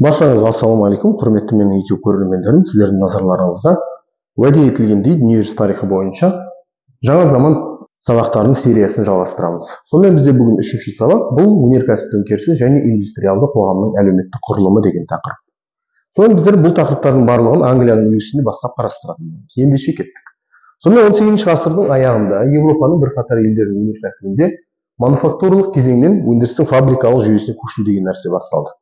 Баршаңызға ассалаумағалейкум, құрметті менің YouTube көрермендерім, сіздердің назарларыңызға уәде етілгендей дүниежүзі тарихы бойынша жаңа заман сабақтарының сериясын жалғастырамыз. Сонымен бізде бүгін үшінші сабақ, бұл өнеркәсіп төңкерісі және индустриалды қоғамның әлеуметтік құрылымы деген тақырып. Сонымен біздер бұл тақырыптардың барлығын Англияның үлгісінде бастап қарастырамыз. Ендеше кеттік. Сонымен 18 ғасырдың аяғында Еуропаның бірқатар елдерінің өнеркәсібінде мануфактурлық кезеңнен өндірістің фабрикалық жүйесіне көшу деген нәрсе басталды.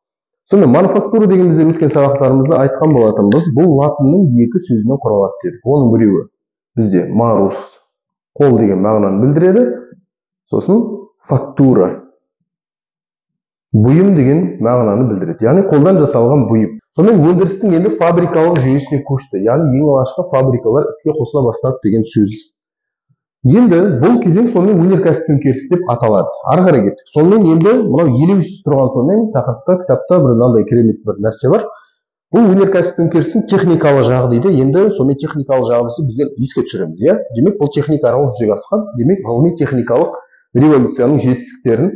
Сонымен мануфактура деген біздер өткен сабақтарымызда айтқан болатынбыз, бұл латынның екі сөзінен құралады дедік. Оның біреуі бізде марус, қол деген мағынаны білдіреді, сосын фактура, бұйым деген мағынаны білдіреді, яғни қолдан жасалған бұйым. Сонымен өндірістің енді фабрикалық жүйесіне көшті, яғни ең алғашқы фабрикалар іске қосыла бастады деген сөз. Енді бұл кезең сонымен өнеркәсіп төңкерісі деп аталады. Ары қарай кеттік. Сонымен енді мынау елеусіз тұрған сонымен тақырыпта кітапта бір мынандай керемет бір нәрсе бар. Бұл өнеркәсіп төңкерісінің техникалық жағы дейді. Енді сонымен техникалық жағдайсы біздер еске түсіреміз, иә? Демек бұл техника арқылы жүзеге асқан, демек ғылыми техникалық революцияның жетістіктерін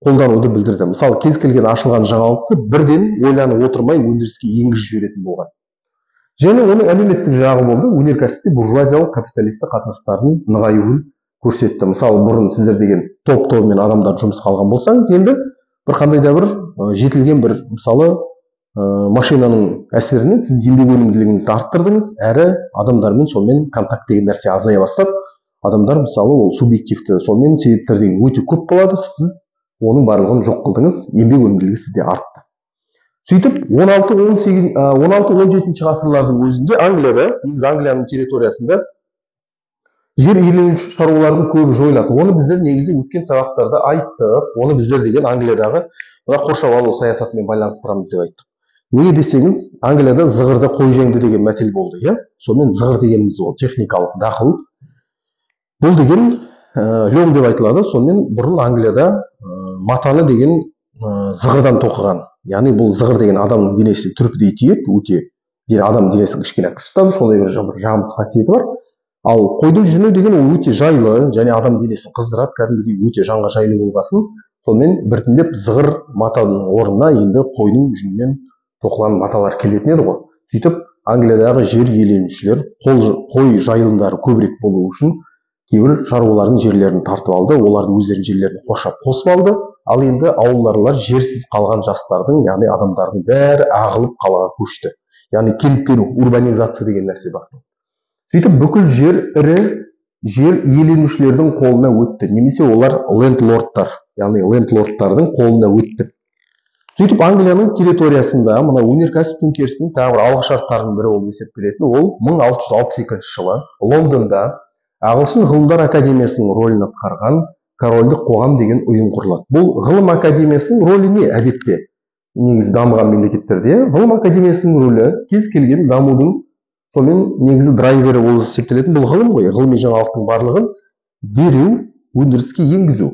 қолдануды білдірді. Мысалы, кез келген ашылған жаңалықты бірден ойланып отырмай өндіріске енгізіп жіберетін болған. Және оның әлеуметтік жағы болды, өнеркәсіпте буржуазиялық капиталистік қатынастардың нығаюын көрсетті. Мысалы, бұрын сіздер деген топ-тобымен адамдар жұмысқа алған болсаңыз, енді бір қандай да бір жетілген бір, мысалы, машинаның әсерінен сіз еңбек өнімділігіңізді арттырдыңыз, әрі адамдармен сонымен контакт деген нәрсе азая бастап, адамдар мысалы ол субъективті сонымен себептер деген өте көп болады, сіз оның барлығын жоқ қылдыңыз, еңбек өнімділігі сізде артты. Сөйтіп 16-17 ғасырлардың өзінде Англияның территориясында жер иеленуші шаруалардың көбі жойылады. Оны біздер негізі өткен сабақтарда айттық. Оны біздер деген Англиядағы қоршап алу саясатымен байланыстырамыз деп айттық. Неге десеңіз, Англияда зығырда қой жеңді деген мәтел болды, иә? Сонымен зығыр дегеніміз ол техникалық дақыл. Бұл деген лем деп айтылады. Сонымен бұрын Англияда матаны деген зығырдан тоқыған. Яғни бұл зығыр деген адамның денесіне түрпідей тиеді, өте адам денесін кішкене қышытады, сондай бір жағымсыз қасиеті бар. Ал қойдың жүні деген ол өте жайлы, және адам денесін қыздырады, кәдімгідей өте жанға жайлы болғасын, сонымен біртіндеп зығыр матаның орнына енді қойдың жүнінен тоқылған маталар келетін еді ғой. Сөйтіп Англиядағы жер иеленушілер қой жайылымдары көбірек болу үшін кейбір шаруалардың жерлерін тартып алды, олардың өздерінің жерлерін қоршап қосып алды. Ал енді ауылдарлар жерсіз қалған жастардың, яғни адамдардың бәрі ағылып қалаға көшті. Яғни кенттену, урбанизация деген нәрсе басталды. Сөйтіп бүкіл жер ірі жер иеленушілердің қолына өтті. Немесе олар лендлордтар, яғни лендлордтардың қолына өтті. Сөйтіп Англияның территориясында мына өнеркәсіп төңкерісінің тағы бір алғышарттарының бірі болып есептелетін, ол 1662 жылы Лондонда Ағылшын ғылымдар академиясының рөлін атқарған корольдік қоғам деген ұйым құрылады. Бұл ғылым академиясының рөлі не? Әдетте негізі дамыған мемлекеттерде ғылым академиясының рөлі кез келген дамудың сонымен негізі драйвері болып есептелетін бұл ғылым ғой. Ғылыми жаңалықтың барлығын дереу өндіріске енгізу.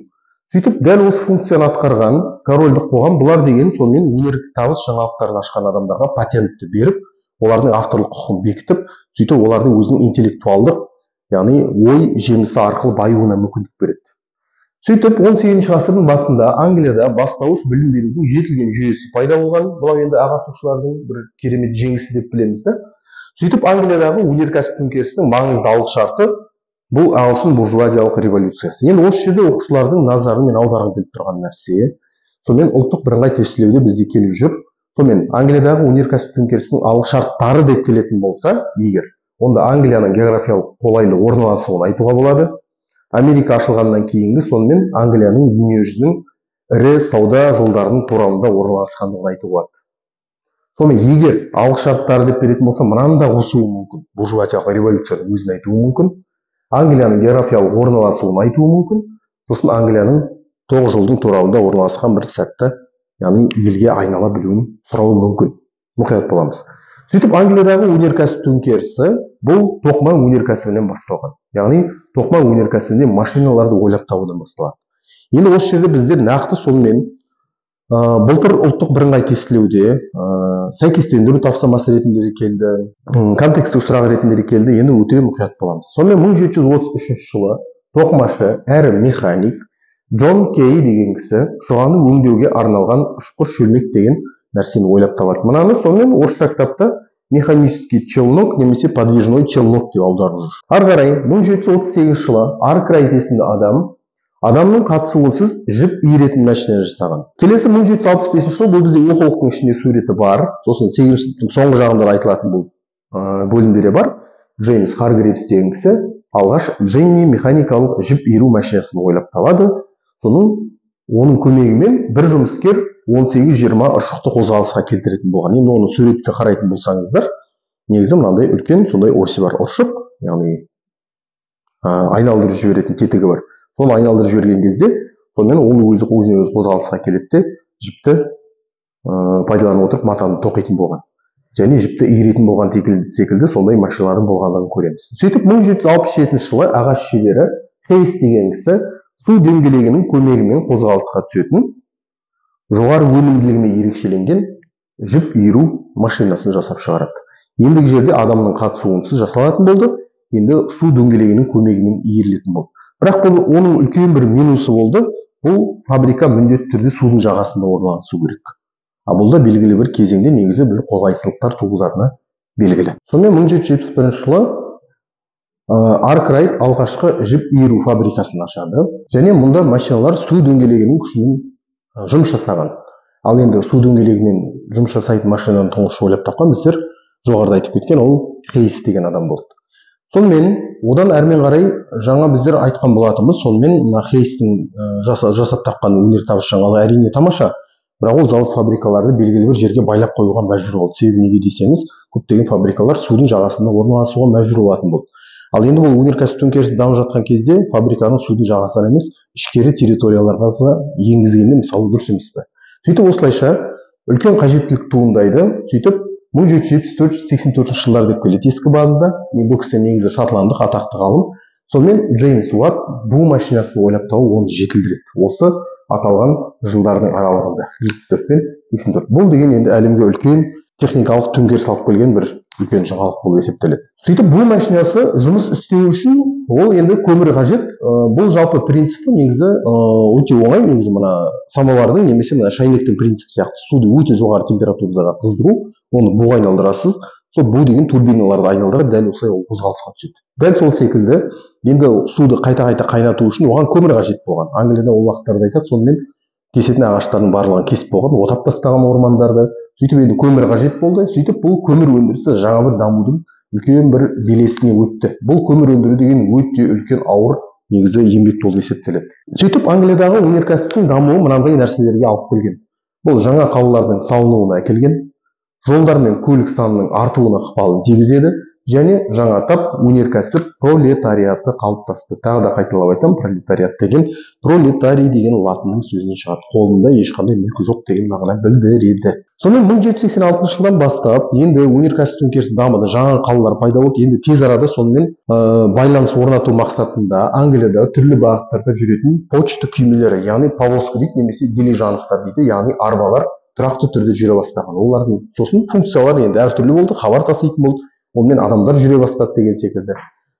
Сөйтіп дәл осы функцияны атқарған корольдік қоғам бұлар деген сонымен өнертабыс жаңалықтарын ашқан адамдарға патентті беріп, олардың авторлық құқығын бекітіп, сөйтіп олардың өзінің интеллектуалдық, яғни ой жемісі арқылы баюына мүмкіндік береді. Сөйтіп 18 ғасырдың басында Англияда бастауыш білім берудің жетілген жүйесі пайда болған. Бұл енді ағартушылардың бір керемет жеңісі деп білеміз да. Сөйтіп Англиядағы өнеркәсіп төңкерісінің маңызды алғышарты бұл ағылшын буржуазиялық революциясы. Енді осы жерде оқушылардың назарын мен аударғым келіп тұрған нәрсе, сонымен ұлттық бірыңғай тестілеуде бізде келіп жүр. Сонымен Англиядағы өнеркәсіп төңкерісінің алғышарттары деп келетін болса, егер онда Англияның географиялық қолайлы орналасуын айтуға болады. Америка ашылғаннан кейінгі сонымен Англияның дүниежүзінің ірі сауда жолдарының торабында орналасқандығын айтуға болады. Сонымен егер алғышарттары деп беретін болса, мынаны да қосуы мүмкін. Буржуазиялық революцияның өзін айтуы мүмкін. Англияның географиялық орналасуын айтуы мүмкін. Сосын Англияның тоғыз жолдың торабында орналасқан бір сәтті, яғни елге айнала білуін сұрауы мүмкін. Мұқият боламыз. Сөйтіп Англиядағы өнеркәсіп төңкерісі бұл тоқыма өнеркәсібінен басталған. Яғни тоқыма өнеркәсібінде машиналарды ойлап табудан басталады. Енді осы жерде біздер нақты сонымен былтыр ұлттық бірыңғай тестілеуде сәйкестендіру тапсырмасы ретінде келді, контекстік сұрақ ретінде келді. Енді өте мұқият боламыз. Сонымен 1733 жылы тоқымашы әрі механик Джон Кей деген кісі шұғаны өңдеуге арналған ұшқыр шөлмек деген нәрсені ойлап табады. Мынаны сонымен орысша кітапта механический челнок немесе подвижной челнок деп аударып жүр. Ары қарай 1738 жылы Аркрайт есімді адамның қатысуынсыз жіп иіретін машина жасаған. Келесі 1765 жыл, бұл бізде оқулықтың ішінде суреті бар. Сосын 8-ші сыныптың соңғы жағында айтылатын бұл бөлімдері бар. Джеймс Харгривс деген кісі алғаш Дженни механикалық жіп иіру машинасын ойлап табады. Оның көмегімен бір жұмыскер 18-20 ұршықты қозғалысқа келтіретін болған. Енді оны суретке қарайтын болсаңыздар, негізі мынандай үлкен сондай оси бар. Ұршық, яғни айналдырып жіберетін тетігі бар. Соны айналдырып жіберген кезде, сонымен ол өзіне-өзі қозғалысқа келеді де, жіпті пайдаланып отырып матаны тоқитын болған. Және жіпті иіретін болған секілді сондай машиналардың болғандығын көреміз. Сөйтіп 1767 жылы ағаш шебері Хейс деген кісі су дөңгелегінің көмегімен қозғалысқа түсетін, жоғары өнімділігімен ерекшеленген жіп иіру машинасын жасап шығарады. Ендігі жерде адамның қатысуынсыз жасалатын болды, енді су дөңгелегінің көмегімен иірілетін болды. Бірақ бұл оның үлкен бір минусы болды, бұл фабрика міндетті түрде судың жағасында орналасу керек. Бұл да белгілі бір кезеңде негізі бір қолайсыздықтар туғызатыны белгілі. Сонымен 1771 жылы Аркрайт алғашқы жіп иіру фабрикасын ашады, және мұнда машиналар су дөңгелегінің күшімен жұмыс жасаған. Ал енді су дөңгелегімен жұмыс жасайтын машинаны тұңғыш ойлап тапқан біздер жоғарыда айтып кеткен ол Хейс деген адам болды. Сонымен одан әрмен қарай жаңа біздер айтқан болатынбыз, сонымен мына Хейстің жасап тапқан өнертабыс жаңалығы әрине тамаша, бірақ ол завод фабрикаларды белгілі бір жерге байлап қоюға мәжбүр болды. Себебі неге десеңіз, көптеген фабрикалар судың жағасында орналасуға мәжбүр болатын болды. Ал енді бұл өнеркәсіп төңкерісі дамып жатқан кезде фабриканы судың жағасынан емес, ішкері территорияларға енгізгенде мысалы дұрыс емес пе? Сөйтіп осылайша үлкен қажеттілік туындайды. Сөйтіп 1774-84 жылдар деп келеді ескі базада. Бұл кісі негізі шотландық атақты ғалым. Сонымен Джеймс Уатт бу машинасын ойлап тауып оны жетілдіреді. Осы аталған жылдардың аралығында 74 пен 84. Бұл деген енді әлемге үлкен техникалық төңкеріс алып келген бір үлкен жаңалық болып есептеледі. Сөйтіп бұл машинасы жұмыс істеу үшін ол енді көмір қажет. Бұл жалпы принципі негізі өте оңай. Негізі мына самовардың немесе мына шайнектің принципі сияқты суды өте жоғары температурада қыздыру, оны буға айналдырасыз. Сол бу деген турбиналарды айналдырады, дәл осылай ол қозғалысқа түседі. Дәл сол секілді енді суды қайта-қайта қайнату үшін оған көмір қажет болған. Англияда ол уақыттарда айтады, сонымен кесетін ағаштардың барлығын кесіп болған, отап тастаған ормандарды. Сөйтіп енді көмір қажет болды. Сөйтіп бұл көмір өндірісі жаңа бір дамудың үлкен бір белесіне өтті. Бұл көмір өндіру деген өте үлкен ауыр негізі еңбек болып есептеледі. Сөйтіп Англиядағы өнеркәсіптің дамуы мынандай нәрселерге алып келген. Бұл жаңа қалалардың салынуына әкелген, жолдар мен көлік санының артуына ықпалын тигізеді, және жаңа тап өнеркәсіп пролетариаты қалыптасты. Тағы да қайталап айтамын, пролетариат деген пролетарий деген латынның сөзінен шығады. Қолында ешқандай мүлкі жоқ деген мағына білдіреді. Сонымен 1786 жылдан бастап енді өнеркәсіп төңкерісі дамыды, жаңа қалалар пайда болды. Енді тез арада сонымен байланыс орнату мақсатында Англияда түрлі бағыттарда жүретін почта күймелері, яғни повозка дейді, немесе дилижанстар дейді, яғни арбалар тұрақты түрде жүре бастаған. Олардың сосын функциялары енді әртүрлі болды, хабар таситын болды. Онымен адамдар жүре бастады деген секілді.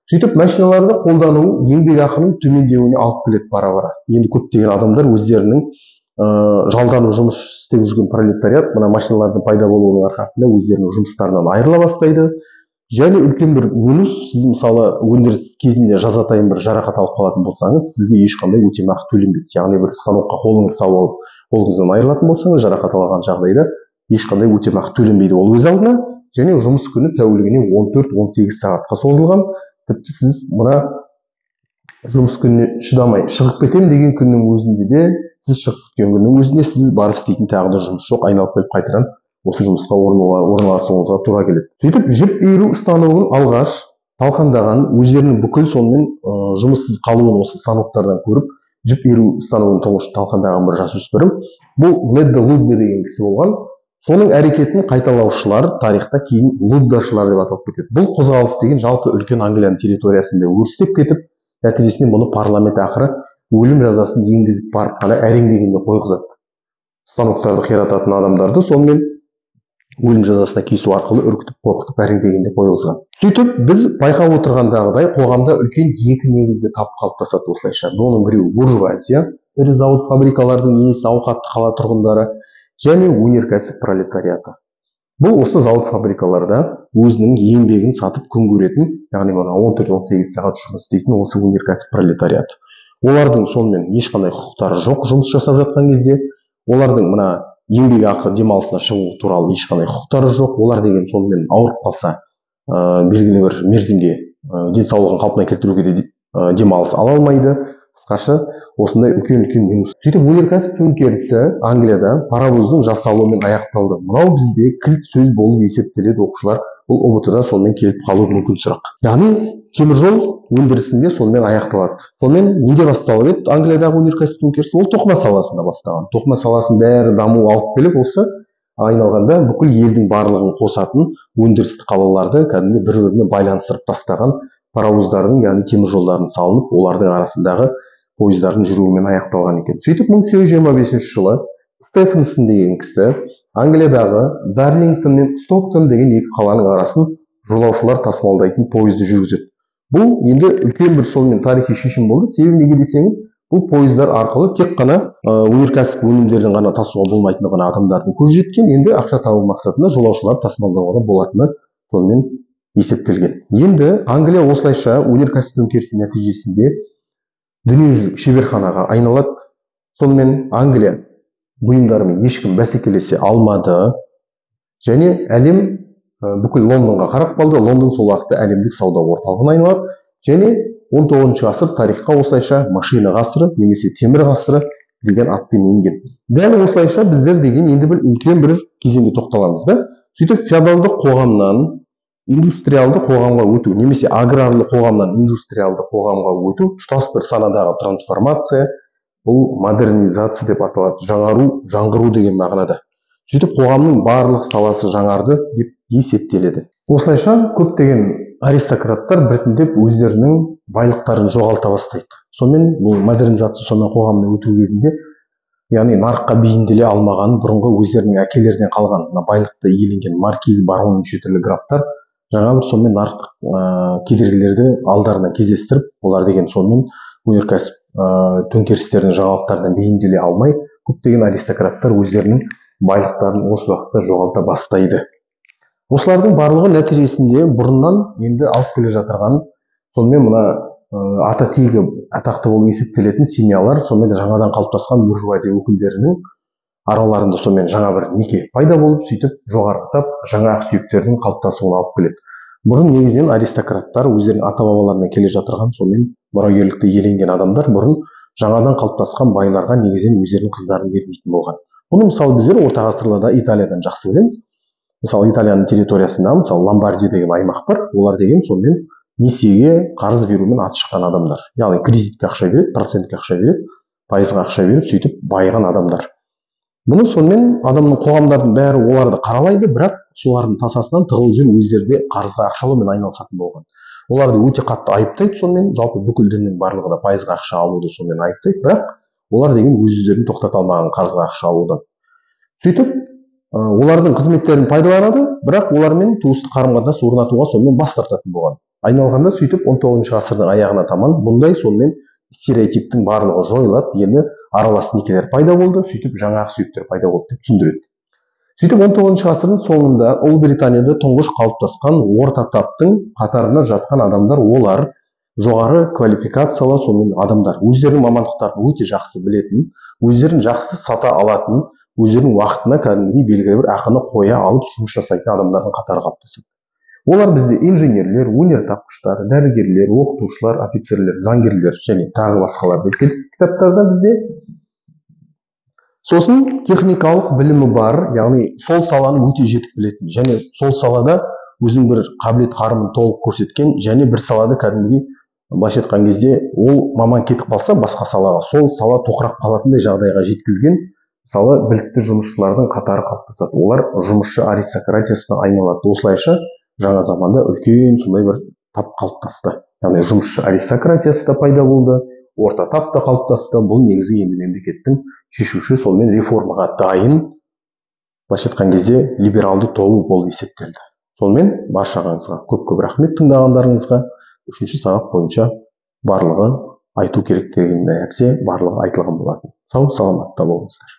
Сөйтіп машиналарды қолдану еңбек ақының төмендеуіне алып келеді бара-бара. Енді көптеген адамдар өздерінің жалдану жұмыс істеп жүрген пролетариат мына машиналардың пайда болуының арқасында өздерінің жұмыстарынан айырыла бастайды. Және үлкен бір минус, сіз мысалы өндіріс кезінде жазатайым бір жарақат алып қалатын болсаңыз, сізге ешқандай өтемақы төленбейді. Яғни бір станокқа қолыңыз салып алып, қолыңыздан айырылатын болсаңыз, жарақат алған жағдайда ешқандай өтемақы төленбейді. Ол өз алдына, және жұмыс күні тәулігіне 14-18 сағатқа созылған. Тіпті сіз мына жұмыс күніне шыдамай шығып кетем деген күннің өзінде де, сіз шығып кеткен күннің өзінде сіз барып істейтін тағы да жұмыс жоқ, айналып келіп қайтадан осы жұмысқа орналасуыңызға тура келеді. Сөйтіп жіп иіру станогын алғаш талқандаған, өздерінің бүкіл сонымен жұмыссыз қалуын осы станоктардан көріп, жіп иіру станогын тұңғыш талқандаған бір жасөспірім, бұл Недда Лудде деген кісі болған. Соның әрекетін қайталаушылар тарихта кейін луддаршылар деп аталып кетеді. Бұл қозғалыс деген жалпы үлкен Англияның территориясында өрістеп кетіп, нәтижесінде бұны парламент ақыры өлім жазасын енгізіп барып қана әрең дегенде қойғызады. Станоктарды қирататын адамдарды сонымен өлім жазасына кесу арқылы үркітіп, қорқытып әрең дегенде қойғызған. Сөйтіп біз байқап отырғандағыдай қоғамда үлкен екі негізгі тап қалыптасады осылайша. Оның біреуі буржуазия, ірі завод фабрикалардың иесі, ауқатты қала тұрғындары. және өнеркәсіп пролетариаты. Бұл осы зауыт фабрикаларда өзінің еңбегін сатып күн көретін, яғни 14-18 сағат жұмыс істейтін осы өнеркәсіп пролетариаты. Олардың сонымен ешқандай құқықтары жоқ жұмыс жасап жатқан кезде, олардың мына еңбекақы демалысына шығу туралы ешқандай құқықтары жоқ. Олар деген сонымен ауырып қалса, белгілі бір мерзімге денсаулығын қалпына келтіруге де демалыс ала алмайды. Қысқаша осындай үлкен минус. Сөйтіп өнеркәсіп төңкерісі Англияда паровоздың жасалуымен аяқталды. Мынау бізде кілт сөз болып есептеледі оқушылар. Бұл ұбт-да сонымен келіп қалуы мүмкін сұрақ. Яғни теміржол өндірісінде сонымен аяқталады. Сонымен неде басталып еді Англиядағы өнеркәсіп төңкерісі? Ол тоқыма саласында басталған. Тоқыма саласын бәрі даму алып келіп осы айналғанда бүкіл елдің барлығын қосатын өндірістік қалаларды кәдімгі бір-біріне байланыстырып тастаған паровоздардың, яғни теміржолдардың салынып, олардың арасындағы пойыздардың жүруімен аяқталған екен. Сөйтіп 1825 жылы Стефенсон деген кісі Англиядағы Дарлингтон мен Стоктон деген екі қаланың арасын жолаушылар тасымалдайтын пойызды жүргізеді. Бұл енді үлкен бір сонымен тарихи шешім болды. Себебі неге десеңіз, бұл пойыздар арқылы тек қана өнеркәсіп өнімдерін ғана тасуға болмайтындығына адамдардың көзі жеткен, енді ақша табу мақсатында жолаушылар тасымалдауға болатыны сонымен есептелген. Енді Англия осылайша өнеркәсіп төңкерісінің нәтижесінде дүниежүзілік шеберханаға айналады. Сонымен Англия бұйымдарымен ешкім бәсекелесе алмады және әлем бүкіл Лондонға қарап қалды. Лондон сол уақытта әлемдік сауда орталығына айналады және 19 ғасыр тарихқа осылайша машина ғасыры немесе темір ғасыры деген атпен енген. Дәл осылайша біздер деген енді бір үлкен бір кезеңге тоқталамыз да. Сөйтіп феодалды қоғамнан индустриалды қоғамға өту немесе аграрлы қоғамнан индустриалды қоғамға өту тұтас бір санадағы трансформация, бұл модернизация деп аталады, жаңғыру деген мағынада. Сөйтіп қоғамның барлық саласы жаңарды деп есептеледі. Осылайша көптеген аристократтар біртіндеп өздерінің байлықтарын жоғалта бастайды. Сонымен модернизация сонымен қоғамына өту кезінде, яғни нарыққа бейімделе алмаған бұрынғы өздерінің әкелерінен қалған байлықты иеленген маркиз, барон, неше түрлі графтар жаңа бір сонымен нарықтық кедергілерді алдарына кездестіріп, олар деген сонымен өнеркәсіп төңкерістердің жаңалықтарына бейімделе алмай, көптеген аристократтар өздерінің байлықтарын осы уақытта жоғалта бастайды. Осылардың барлығы нәтижесінде бұрыннан енді алып келе жатырған сонымен мына ата тегі атақты болып есептелетін семьялар, сонымен жаңадан қалыптасқан буржуазия өкілдерінің араларында сонымен жаңа бір неке пайда болып, сөйтіп жоғарғытап жаңа ақсүйектердің қалыптасуына алып келеді. Бұрын негізінен аристократтар өздерінің ата-бабаларынан келе жатырған сонымен мұрагерлікті иеленген адамдар бұрын жаңадан қалыптасқан байларға негізінен өздерінің қыздарын бермейтін болған. Бұны мысалы біздер орта ғасырларда Италиядан жақсы білеміз. Мысалы Италияның территориясында мысалы Ломбардия деген аймақ бар. Олар деген сонымен несиеге қарыз берумен аты шыққан адамдар. Яғни кредитке ақша береді, процентке ақша береді, пайызға ақша береді, сөйтіп байыған адамдар. Бұны сонымен адамның қоғамдардың бәрі оларды қаралайды, бірақ солардың тасасынан тығылып жүріп өздері де қарызға ақша алумен айналысатын болған. Оларды өте қатты айыптайды, сонымен жалпы бүкіл діннің барлығы да пайызға ақша алуды сонымен айыптайды, бірақ олар деген өздерін тоқтата алмаған қарызға ақша алудан. Сөйтіп олардың қызметтерін пайдаланады, бірақ олармен туыстық қарым-қатынас орнатуға сонымен бас тартатын болған. Айналғанда сөйтіп 19 ғасырдың аяғына таман бұндай сонымен стереотиптің барлығы жойылады, енді аралас некелер пайда болды, сөйтіп жаңа ақсүйектер пайда болды деп түсіндіреді. Сөйтіп 19 ғасырдың соңында Ұлыбританияда тұңғыш қалыптасқан орта таптың қатарына жатқан адамдар, олар жоғары квалификациялы сонымен адамдар, өздерінің мамандықтарын өте жақсы білетін, өздерін жақсы сата алатын, өздерінің уақытына кәдімгідей белгілі бір ақыны қоя алып жұмыс жасайтын адамдардың қатары қалыптасады. Олар бізде инженерлер, өнертапқыштар, дәрігерлер, оқытушылар, офицерлер, заңгерлер және тағы басқалар деп кітаптарда бізде. Сосын техникалық білімі бар, яғни сол саланы өте жетік білетін және сол салада өзінің бір қабілет қарымын толық көрсеткен және бір салада кәдімгідей былайша айтқан кезде ол маман кетіп қалса басқа салаға, сол сала тоқырап қалатындай жағдайға жеткізген мысалы білікті жұмысшылардың қатары қалыптасады. Олар жұмысшы аристократиясына айналады. Осылайша жаңа заманда үлкен сондай бір тап қалыптасты. Яғни жұмысшы аристократиясы да пайда болды, орта тап та қалыптасты. Бұл негізі енді мемлекеттің шешуші сонымен реформаға дайын, былайша айтқан кезде либералды тобы болып есептелді. Сонымен баршаңызға көп рахмет тыңдағандарыңызға. 3-ші сабақ бойынша барлығы айту керек деген нәрсе барлығы айтылған болатын. Сау саламатта болыңыздар.